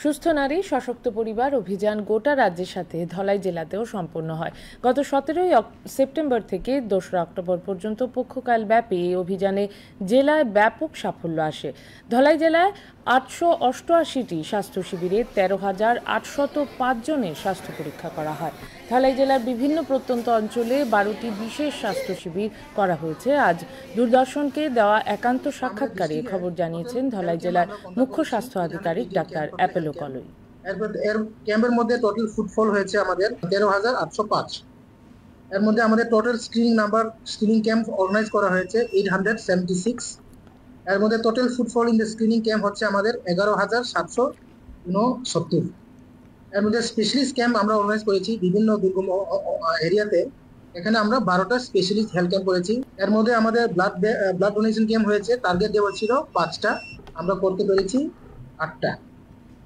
সুস্থ নারী সশক্ত পরিবার অভিযান গোটা রাজ্যের সাথে ধলাই জেলাতেও সম্পন্ন হয়। গত 17 সেপ্টেম্বর থেকে 2 অক্টোবর পর্যন্ত পক্ষকাল ব্যাপী এই অভিযানে জেলায় ব্যাপক সাফল্য আসে। ধলাই জেলায় 888টি স্বাস্থ্য শিবিরে 13,805 জনের স্বাস্থ্য পরীক্ষা করা হয়। ধলাই জেলার বিভিন্ন প্রত্যন্ত অঞ্চলে 12টি বিশেষ স্বাস্থ্য শিবির করা হয়েছে। আজ দূরদর্শনকে দেওয়া একান্ত সাক্ষাৎকারে খবর জানিয়েছেন ধলাই জেলার মুখ্য স্বাস্থ্য আধিকারিক ডাক্তার অ্যাপেলো কলই। এর ক্যাম্পের মধ্যে টোটাল ফুটফল হয়েছে আমাদের 13,805। এর মধ্যে আমাদের টোটাল স্ক্রিনিং ক্যাম্প অর্গানাইজ করা হয়েছে 876। এর মধ্যে total footfall in the screening camp হচ্ছে আমাদের 11,769। এর মধ্যে স্পেশালিস্ট ক্যাম্প আমরা অর্গানাইজ করেছি বিভিন্ন দুর্গম এরিয়াতে। এখানে আমরা 12টা স্পেশালিস্ট হেলথ ক্যাম্প করেছি। এর মধ্যে আমাদের ব্লাড ডোনেশন ক্যাম্প হয়েছে, টার্গেট দেওয়া ছিল 5টা, আমরা করতে পেরেছি 8টা।